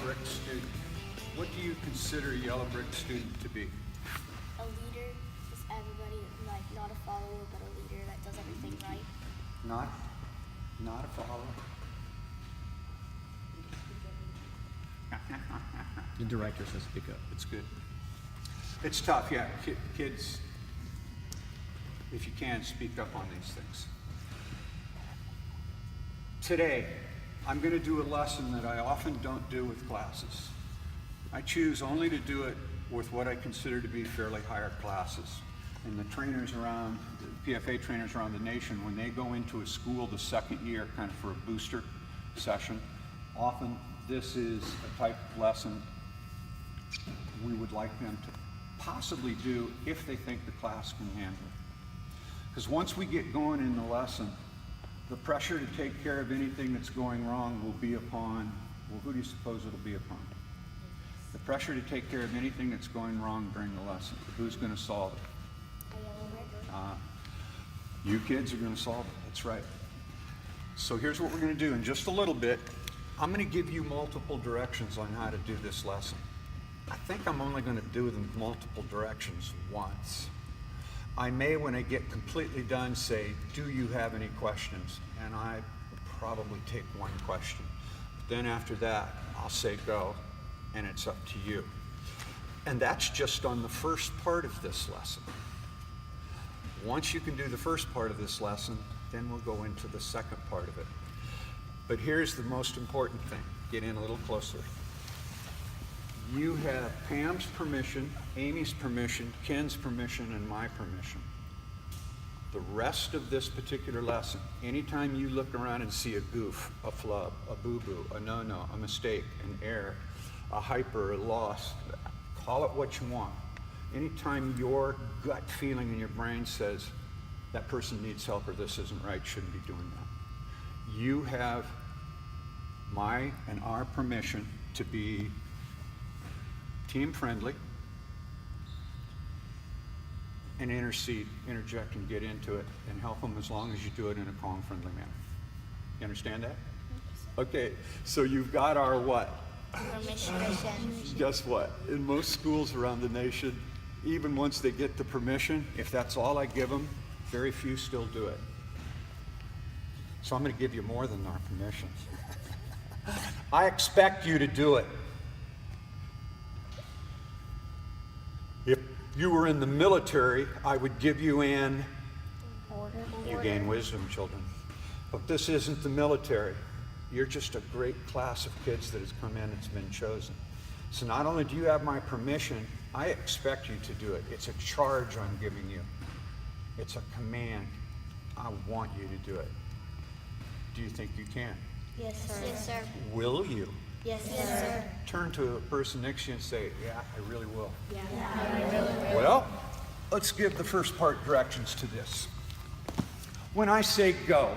brick student. What do you consider a yellow brick student to be? A leader is everybody, like not a follower, but a leader that does everything right. Not a follower. The director says speak up. It's good. It's tough, yeah. Kids, if you can, speak up on these things. Today, I'm going to do a lesson that I often don't do with classes. I choose only to do it with what I consider to be fairly higher classes. And the trainers around, the PFA trainers around the nation, when they go into a school the second year, kind of for a booster session, often this is a type of lesson we would like them to possibly do if they think the class can handle it. Because once we get going in the lesson, the pressure to take care of anything that's going wrong will be upon, well, who do you suppose it'll be upon? The pressure to take care of anything that's going wrong during the lesson. Who's going to solve it? You kids are going to solve it, that's right. So here's what we're going to do in just a little bit. I'm going to give you multiple directions on how to do this lesson. I think I'm only going to do them multiple directions once. I may, when I get completely done, say, do you have any questions? And I will probably take one question. But then after that, I'll say go, and it's up to you. And that's just on the first part of this lesson. Once you can do the first part of this lesson, then we'll go into the second part of it. But here's the most important thing. Get in a little closer. You have Pam's permission, Amy's permission, Ken's permission, and my permission. The rest of this particular lesson, anytime you look around and see a goof, a flub, a boo-boo, a no-no, a mistake, an error, a hyper, a loss, call it what you want. Anytime your gut feeling in your brain says that person needs help or this isn't right, shouldn't be doing that. You have my and our permission to be team friendly and intercede, interject and get into it and help them as long as you do it in a calm, friendly manner. You understand that? Okay, so you've got our what? Permission. Guess what? In most schools around the nation, even once they get the permission, if that's all I give them, very few still do it. So I'm going to give you more than our permission. I expect you to do it. If you were in the military, I would give you an order. You gain wisdom, children. But this isn't the military. You're just a great class of kids that has come in and has been chosen. So not only do you have my permission, I expect you to do it. It's a charge I'm giving you. It's a command. I want you to do it. Do you think you can? Yes, sir. Yes, sir. Will you? Yes, sir. Turn to a person next to you and say, yeah, I really will. Yeah, I really will. Well, let's give the first part directions to this. When I say go,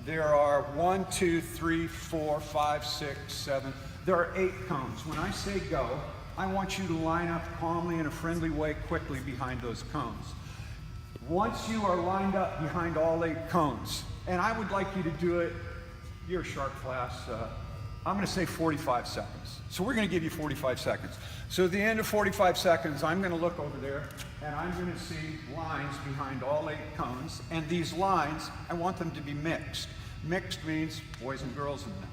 there are 1, 2, 3, 4, 5, 6, 7. There are 8 cones. When I say go, I want you to line up calmly in a friendly way quickly behind those cones. Once you are lined up behind all 8 cones, and I would like you to do it, you're a sharp class, I'm going to say 45 seconds. So we're going to give you 45 seconds. So at the end of 45 seconds, I'm going to look over there, and I'm going to see lines behind all 8 cones. And these lines, I want them to be mixed. Mixed means boys and girls in them.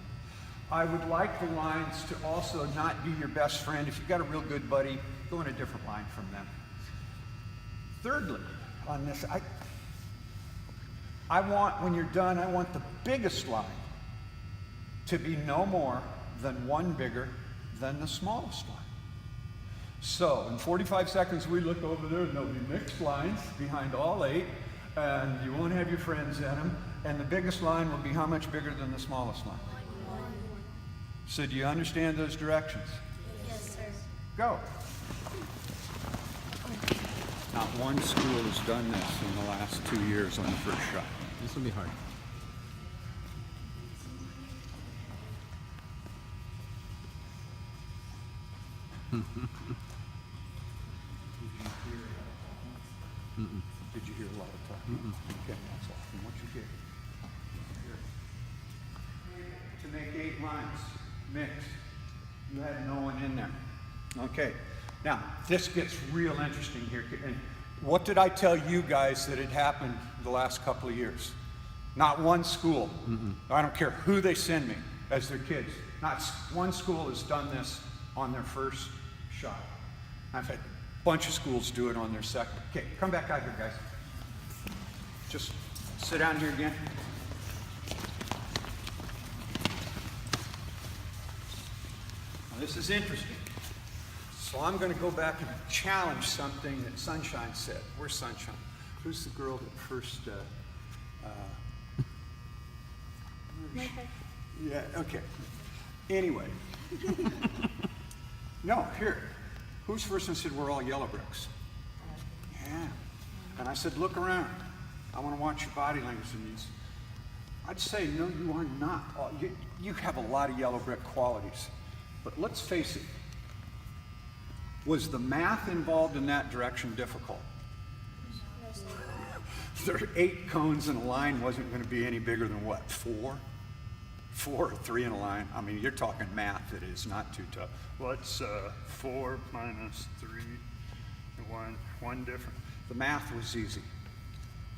I would like the lines to also not be your best friend. If you've got a real good buddy, go in a different line from them. Thirdly, on this, I want, when you're done, I want the biggest line to be no more than 1 bigger than the smallest line. So in 45 seconds, we look over there and there'll be mixed lines behind all 8, and you won't have your friends in them, and the biggest line will be how much bigger than the smallest line? 1. So do you understand those directions? Yes, sir. Go. Not one school has done this in the last 2 years on the first shot. This will be hard. Did you hear a lot of talking? Okay, that's all. And what you hear? To make 8 lines, mixed. You had no one in there. Okay. Now, this gets real interesting here. And what did I tell you guys that had happened the last couple of years? Not one school. I don't care who they send me as their kids. Not one school has done this on their first shot. I've had a bunch of schools do it on their second. Okay, come back out here, guys. Just sit down here again. Now, this is interesting. So I'm going to go back and challenge something that Sunshine said. Where's Sunshine? Who's the girl that first... Yeah, okay. Anyway. No, here. Who's first and said we're all yellow bricks? Yeah. And I said, look around. I want to watch your body language in these. I'd say, no, you are not. You have a lot of yellow brick qualities. But let's face it. Was the math involved in that direction difficult? There are 8 cones in a line wasn't going to be any bigger than what, 4? 4 or 3 in a line. I mean, you're talking math. It is not too tough. What's 4 minus 3? 1 different. The math was easy.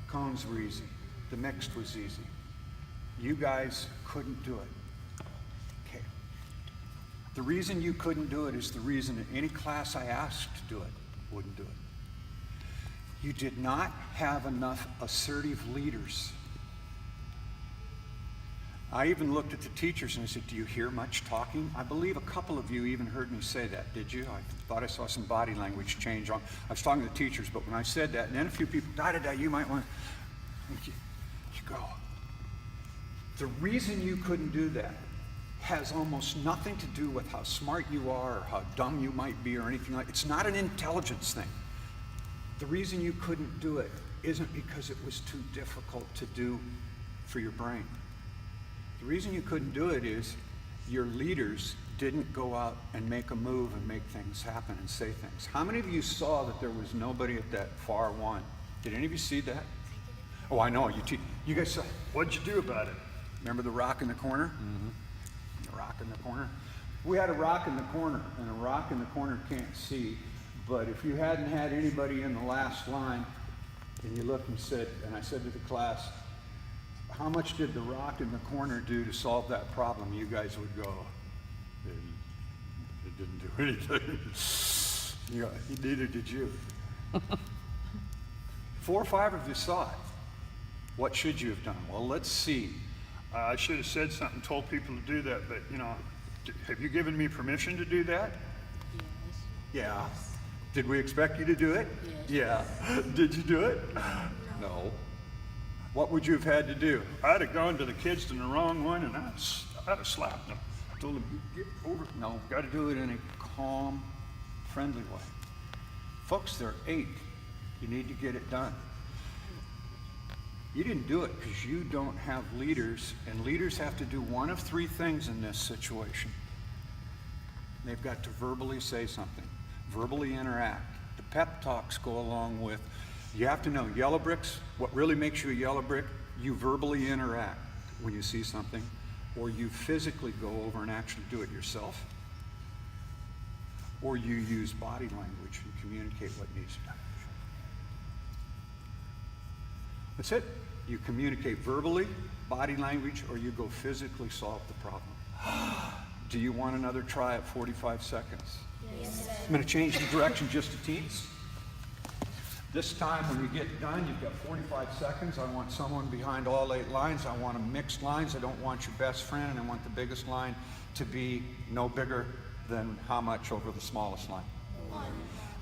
Cones were easy. The mixed was easy. You guys couldn't do it. Okay. The reason you couldn't do it is the reason that any class I asked to do it wouldn't do it. You did not have enough assertive leaders. I even looked at the teachers and I said, do you hear much talking? I believe a couple of you even heard me say that, did you? I thought I saw some body language change on. I was talking to the teachers, but when I said that, and then a few people, you might want to, you go. The reason you couldn't do that has almost nothing to do with how smart you are or how dumb you might be or anything like that. It's not an intelligence thing. The reason you couldn't do it isn't because it was too difficult to do for your brain. The reason you couldn't do it is your leaders didn't go out and make a move and make things happen and say things. How many of you saw that there was nobody at that far one? Did any of you see that? Oh, I know. You guys saw. What'd you do about it? Remember the rock in the corner? Mm-hmm. The rock in the corner? We had a rock in the corner, and a rock in the corner can't see. But if you hadn't had anybody in the last line, and you looked and said, and I said to the class, how much did the rock in the corner do to solve that problem? You guys would go, it didn't do anything. Yeah, neither did you. 4 or 5 of you saw it. What should you have done? Well, let's see. I should have said something, told people to do that, but have you given me permission to do that? Yeah. Did we expect you to do it? Yes. Yeah. Did you do it? No. What would you have had to do? I'd have gone to the kids in the wrong one and I'd have slapped them. Told them, get over it. No, got to do it in a calm, friendly way. Folks, there are 8. You need to get it done. You didn't do it because you don't have leaders, and leaders have to do one of 3 things in this situation. They've got to verbally say something, verbally interact. The pep talks go along with, you have to know, yellow bricks, what really makes you a yellow brick, you verbally interact when you see something, or you physically go over and actually do it yourself, or you use body language and communicate what needs to be done. That's it. You communicate verbally, body language, or you go physically solve the problem. Do you want another try at 45 seconds? Yes. I'm going to change the direction just a teens. This time when you get done, you've got 45 seconds. I want someone behind all 8 lines. I want them mixed lines. I don't want your best friend, and I want the biggest line to be no bigger than how much over the smallest line. 1.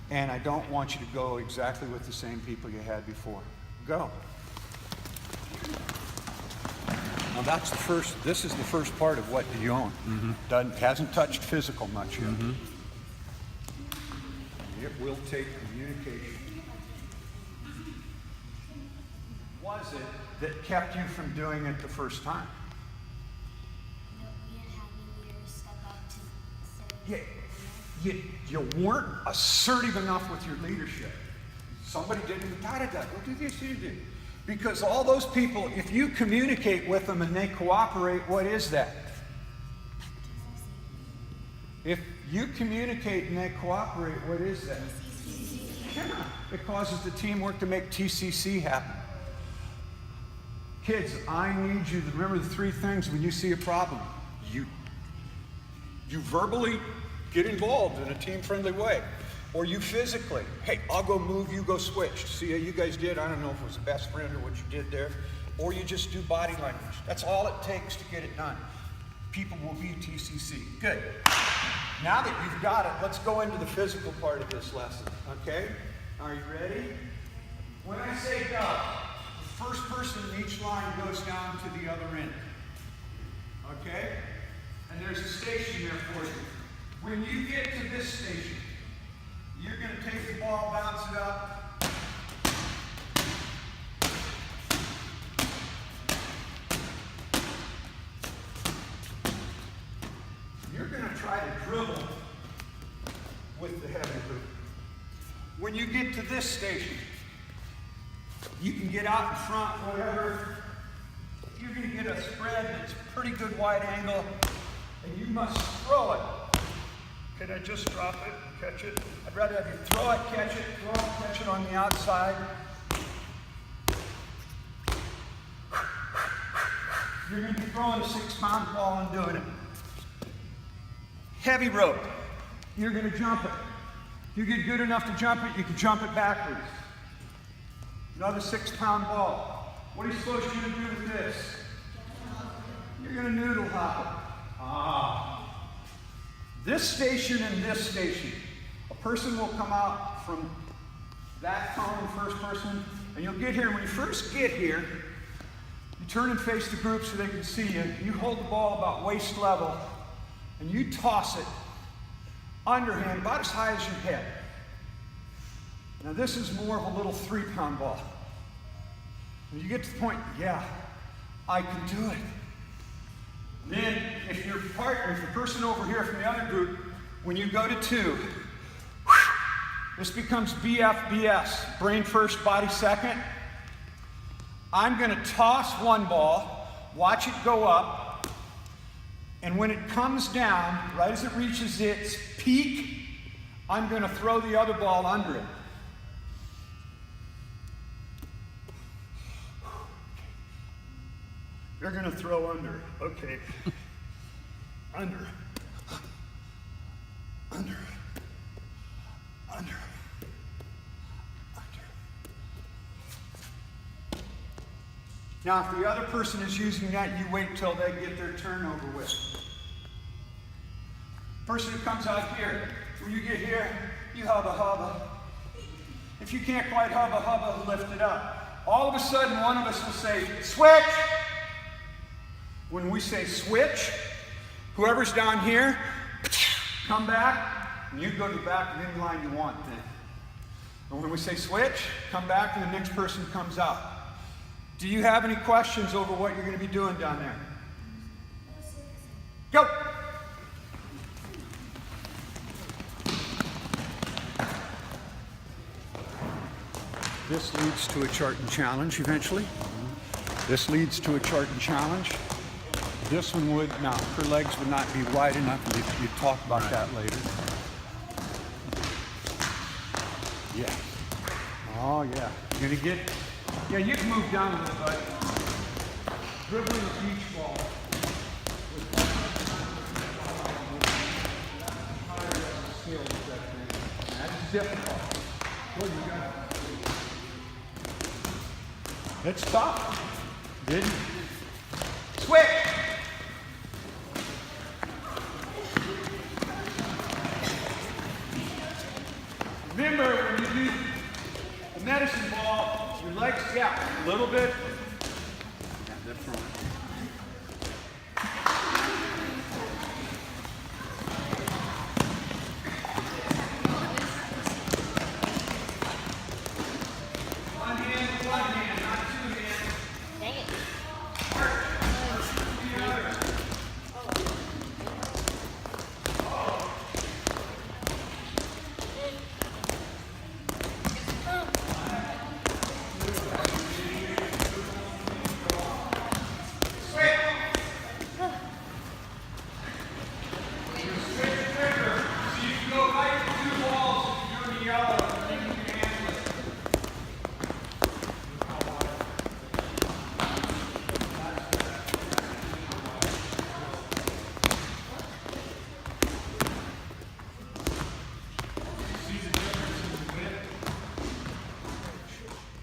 And I don't want you to go exactly with the same people you had before. Go. Now this is the first part of what do you own. Hasn't touched physical much yet. It will take communication. Was it that kept you from doing it the first time? No, we didn't have any leaders step up to say. You weren't assertive enough with your leadership. Somebody didn't, go do this, you do. Because all those people, if you communicate with them and they cooperate, what is that? If You communicate and they cooperate. What is that? Come on. It causes the teamwork to make TCC happen. Kids, I need you to remember the three things when you see a problem. You verbally get involved in a team-friendly way. Or you physically, hey, I'll go move, you go switch. See how you guys did? I don't know if it was a best friend or what you did there. Or you just do body language. That's all it takes to get it done. People will be TCC. Good. Now that you've got it, let's go into the physical part of this lesson, okay? Are you ready? When I say go, the first person in each line goes down to the other end, okay? And there's a station there for you. When you get to this station, you're going to take the ball, bounce it up. You're going to try to dribble with the heavy hoop. When you get to this station, you can get out in front, whatever. You're going to get a spread that's pretty good wide angle, and you must throw it. Can I just drop it and catch it? I'd rather have you throw it, catch it on the outside. You're going to be throwing a 6-pound ball and doing it. Heavy rope. You're going to jump it. If you get good enough to jump it, you can jump it backwards. Another 6-pound ball. What are you supposed to do with this? You're going to noodle hop it. This station and this station. A person will come out from that cone, first person, and you'll get here. When you first get here, you turn and face the group so they can see you. You hold the ball about waist level, and you toss it underhand about as high as your head. Now this is more of a little 3-pound ball. When you get to the point, yeah, I can do it. Then, if your partner, if the person over here from the other group, when you go to 2, this becomes BFBS, brain first, body second. I'm going to toss one ball, watch it go up, and when it comes down, right as it reaches its peak, I'm going to throw the other ball under it. You're going to throw under. Okay. Under. Under. Under. Under. Now, if the other person is using that, you wait till they get their turn over with. Person who comes out here, when you get here, you hubba hubba. If you can't quite hubba hubba, lift it up. All of a sudden, one of us will say, switch! When we say switch, whoever's down here, come back, and you go to the back of any line you want then. And when we say switch, come back, and the next person comes out. Do you have any questions over what you're going to be doing down there? Go! This leads to a chart and challenge eventually. This leads to a chart and challenge. This one would, no, her legs would not be wide enough. You'd talk about that later. Yeah. Oh, yeah. You're going to get, yeah, you can move down a little bit. Dribbling a beach ball. That's difficult. Well, you got it. It's tough. Didn't? Switch! Remember, when you do the medicine ball, your legs gap a little bit. Yeah, that's front. One hand, not 2 hands. Dang it.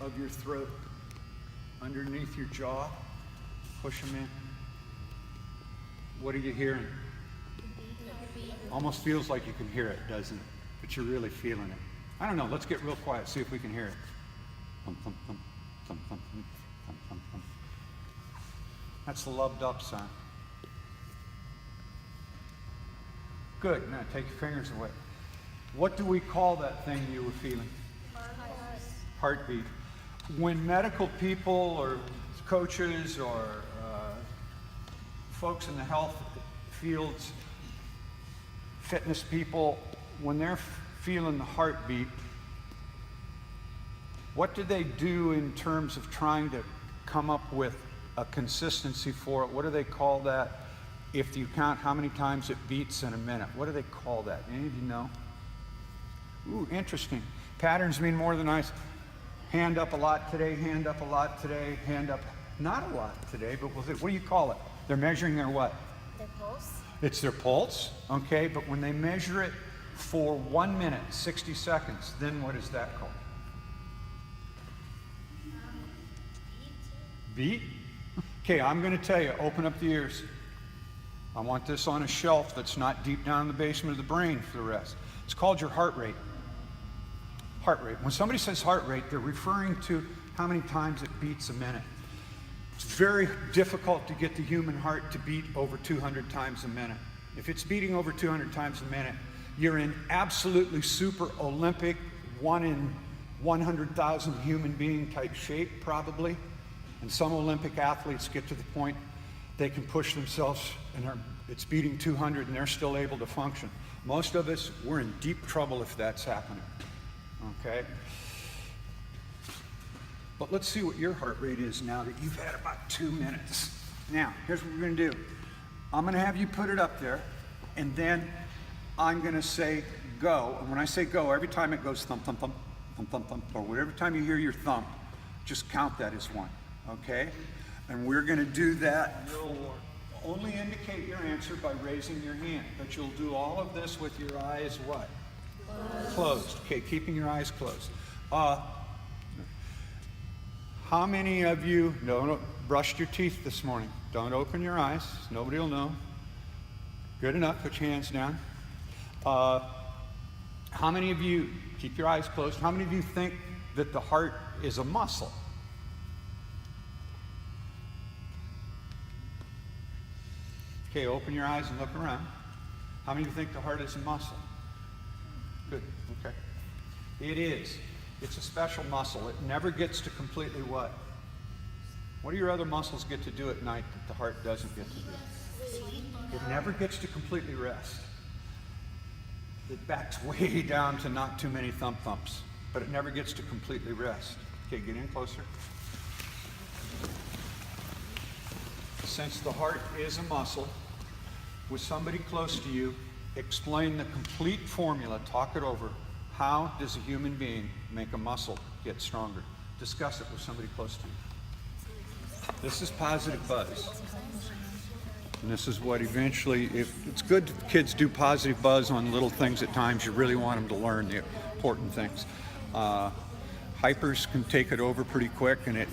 of your throat, underneath your jaw. Push them in. What are you hearing? Almost feels like you can hear it, doesn't it? But you're really feeling it. I don't know. Let's get real quiet, see if we can hear it. Thump, thump, thump, thump, thump, thump, thump, thump, thump. That's the loved up sound. Good. Now take your fingers away. What do we call that thing you were feeling? Heartbeat. When medical people or coaches or folks in the health fields, fitness people, when they're feeling the heartbeat, what do they do in terms of trying to come up with a consistency for it? What do they call that? If you count how many times it beats in a minute, what do they call that? Any of you know? Ooh, interesting. Patterns mean more than ice. Hand up a lot today, hand up a lot today, hand up not a lot today, but what do you call it? They're measuring their what? Their pulse. It's their pulse, okay, but when they measure it for 1 minute, 60 seconds, then what is that called? Beat? Okay, I'm going to tell you, open up the ears. I want this on a shelf that's not deep down in the basement of the brain for the rest. It's called your heart rate. Heart rate. When somebody says heart rate, they're referring to how many times it beats a minute. It's very difficult to get the human heart to beat over 200 times a minute. If it's beating over 200 times a minute, you're in absolutely super Olympic, 1 in 100,000 human being type shape, probably. And some Olympic athletes get to the point they can push themselves and it's beating 200 and they're still able to function. Most of us, we're in deep trouble if that's happening. Okay? But let's see what your heart rate is now that you've had about 2 minutes. Now, here's what we're going to do. I'm going to have you put it up there, and then I'm going to say go. And when I say go, every time it goes thump, thump, thump, thump, thump, thump, or whatever time you hear your thump, just count that as 1, okay? And we're going to do that. You'll only indicate your answer by raising your hand, but you'll do all of this with your eyes what? Closed. Okay, keeping your eyes closed. How many of you brushed your teeth this morning? Don't open your eyes. Nobody will know. Good enough. Put your hands down. How many of you, keep your eyes closed, how many of you think that the heart is a muscle? Okay, open your eyes and look around. How many of you think the heart is a muscle? Good, okay. It is. It's a special muscle. It never gets to completely what? What do your other muscles get to do at night that the heart doesn't get to do? It never gets to completely rest. It backs way down to not too many thump thumps, but it never gets to completely rest. Okay, get in closer. Since the heart is a muscle, with somebody close to you, explain the complete formula, talk it over. How does a human being make a muscle get stronger? Discuss it with somebody close to you. This is positive buzz. And this is what eventually, if it's good that kids do positive buzz on little things at times, you really want them to learn the important things. Hypers can take it over pretty quick, and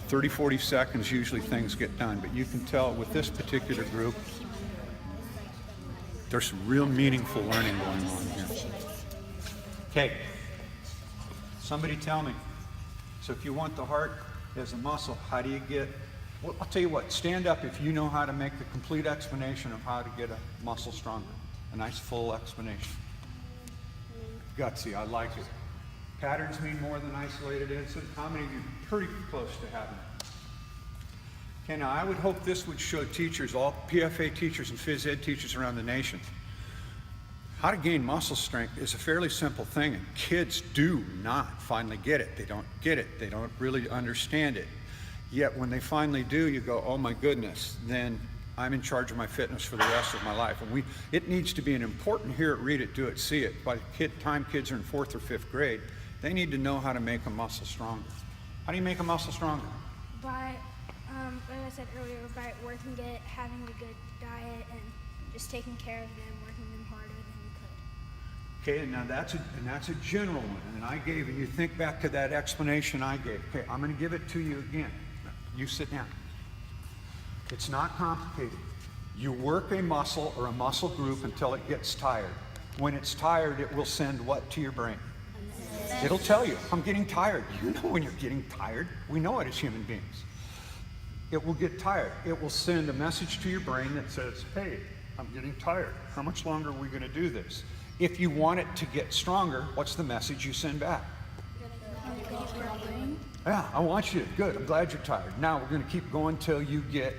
30, 40 seconds, usually things get done. But you can tell with this particular group, there's some real meaningful learning going on here. Okay, somebody tell me. So if you want the heart as a muscle, how do you get, well, I'll tell you what, stand up if you know how to make the complete explanation of how to get a muscle stronger. A nice full explanation. Gutsy, I like it. Patterns mean more than isolated incidents. How many of you are pretty close to having it? Okay, now I would hope this would show teachers, all PFA teachers and phys ed teachers around the nation, how to gain muscle strength is a fairly simple thing, and kids do not finally get it. They don't get it. They don't really understand it. Yet when they finally do, you go, oh my goodness, then I'm in charge of my fitness for the rest of my life. And it needs to be an important hear it, read it, do it, see it. By the time kids are in 4th or 5th grade, they need to know how to make a muscle stronger. How do you make a muscle stronger? By, like I said earlier, by working it, having a good diet, and just taking care of them, working them harder than you Okay, and now that's a general one, and I gave, and you think back to that explanation I gave. Okay, I'm going to give it to you again. You sit down. It's not complicated. You work a muscle or a muscle group until it gets tired. When it's tired, it will send what to your brain? It'll tell you, I'm getting tired. You know when you're getting tired. We know it as human beings. It will get tired. It will send a message to your brain that says, hey, I'm getting tired. How much longer are we going to do this? If you want it to get stronger, what's the message you send back? Yeah, I want you to. Good. I'm glad you're tired. Now we're going to keep going till you get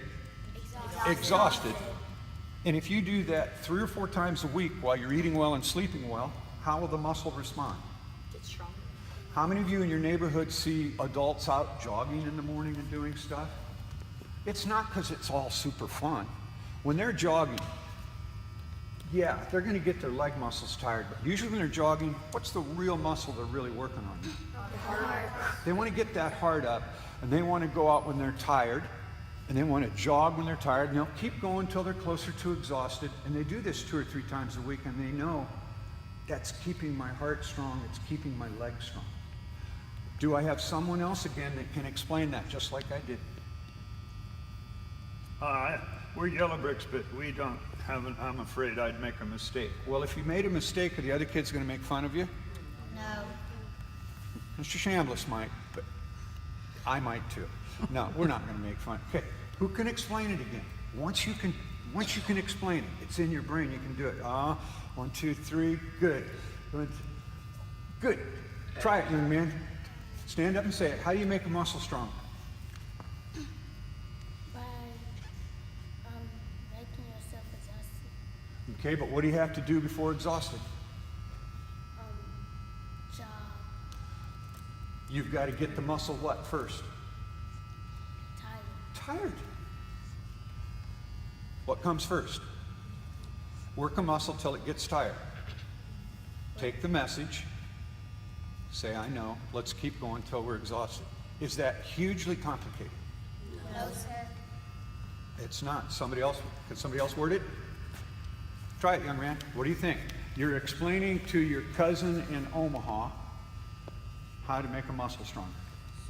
exhausted. And if you do that 3 or 4 times a week while you're eating well and sleeping well, how will the muscle respond? Get stronger. How many of you in your neighborhood see adults out jogging in the morning and doing stuff? It's not because it's all super fun. When they're jogging, yeah, they're going to get their leg muscles tired. But usually when they're jogging, what's the real muscle they're really working on? The heart. They want to get that heart up, and they want to go out when they're tired, and they want to jog when they're tired, and they'll keep going until they're closer to exhausted. And they do this 2 or 3 times a week, and they know that's keeping my heart strong, it's keeping my legs strong. Do I have someone else again that can explain that just like I did? We're yellow bricks, but we don't have an, I'm afraid I'd make a mistake. Well, if you made a mistake, are the other kids going to make fun of you? No. Mr. Chambliss might, but I might too. No, we're not going to make fun. Okay, who can explain it again? Once you can explain it, it's in your brain, you can do it. 1, 2, 3, good. Good. Try it, young man. Stand up and say it. How do you make a muscle stronger? By making yourself exhausted. Okay, but what do you have to do before exhausted? Job. You've got to get the muscle what first? Tired. Tired. What comes first? Work a muscle till it gets tired. Take the message. Say, I know. Let's keep going till we're exhausted. Is that hugely complicated? No, sir. It's not. Somebody else, can somebody else word it? Try it, young man. What do you think? You're explaining to your cousin in Omaha how to make a muscle stronger.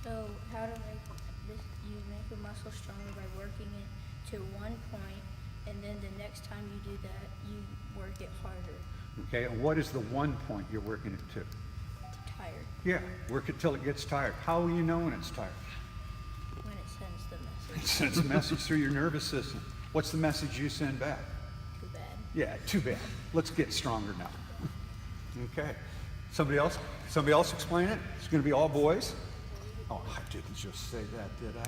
So how to make this, you make a muscle stronger by working it to one point, and then the next time you do that, you work it harder. Okay, and what is the one point you're working it to? Tired. Yeah, work it till it gets tired. How will you know when it's tired? When it sends the It message. sends a message through your nervous system. What's the message you send back? Too bad. Yeah, too bad. Let's get stronger now. Okay. Somebody else? Somebody else explain it? It's going to be all boys? Oh, I didn't just say that, did I?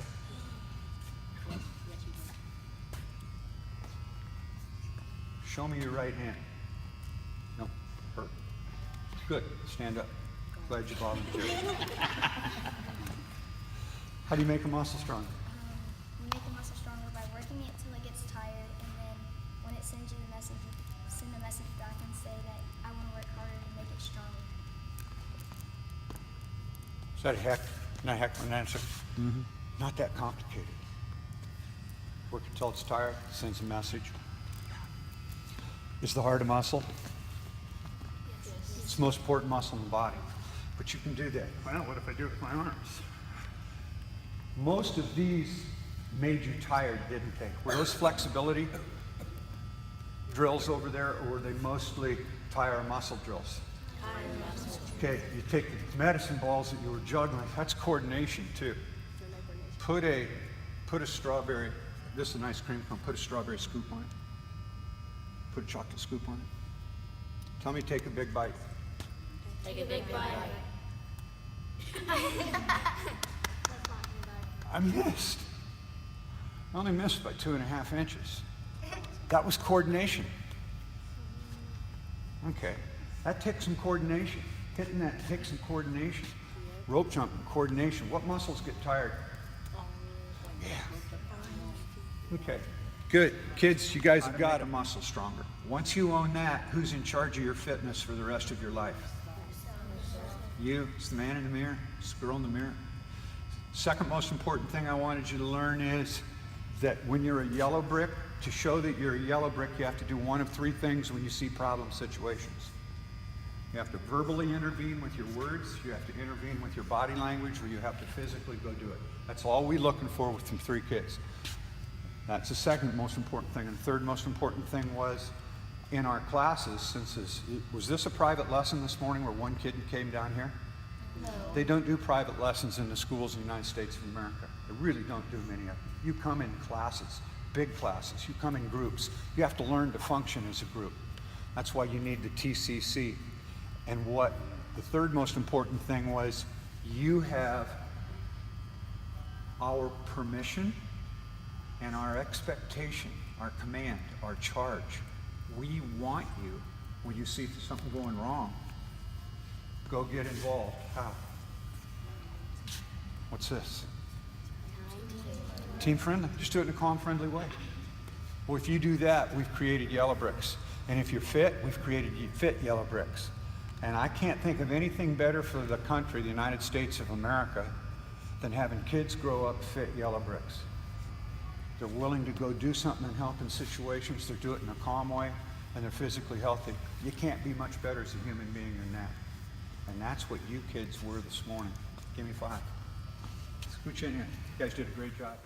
Show me your right hand. No, her. Good. Stand up. Glad you volunteered. How do you make a muscle stronger? You make a muscle stronger by working it till it gets tired, and then when it sends you the message, you send a message back and say that I want to work harder to make it stronger. Is that a heck? Not a heck of an answer? Not that complicated. Work until it's tired, sends a message. Is the heart a muscle? It's the most important muscle in the body. But you can do that. Well, what if I do it with my arms? Most of these made you tired, didn't they? Were those flexibility drills over there, or were they mostly tire muscle drills? Okay, you take the medicine balls that you were juggling, that's coordination too. Put a strawberry, this is an ice cream cone, put a strawberry scoop on it. Put a chocolate scoop on it. Tell me to take a big bite. Take a big bite. I missed. I only missed by 2.5 inches. That was coordination. Okay, that takes some coordination. Hitting that takes some coordination. Rope jumping, coordination. What muscles get tired? Yeah. Okay, good. Kids, you guys have got a muscle stronger. Once you own that, who's in charge of your fitness for the rest of your life? You. It's the man in the mirror. It's the girl in the mirror. Second most important thing I wanted you to learn is that when you're a yellow brick, to show that you're a yellow brick, you have to do one of 3 things when you see problem situations. You have to verbally intervene with your words, you have to intervene with your body language, or you have to physically go do it. That's all we're looking for with some 3 kids. That's the second most important thing. And the third most important thing was in our classes, was this a private lesson this morning where one kid came down here? No. They don't do private lessons in the schools in the United States of America. They really don't do many of them. You come in classes, big classes. You come in groups. You have to learn to function as a group. That's why you need the TCC. And what the third most important thing was, you have our permission and our expectation, our command, our charge. We want you, when you see something going wrong, go get involved. How? What's this? Team friendly. Just do it in a calm, friendly way. Well, if you do that, we've created yellow bricks. And if you're fit, we've created fit yellow bricks. And I can't think of anything better for the country, the United States of America, than having kids grow up fit yellow bricks. They're willing to go do something and help in situations. They do it in a calm way, and they're physically healthy. You can't be much better as a human being than that. And that's what you kids were this morning. Give me 5. Scooch in here. You guys did a great job.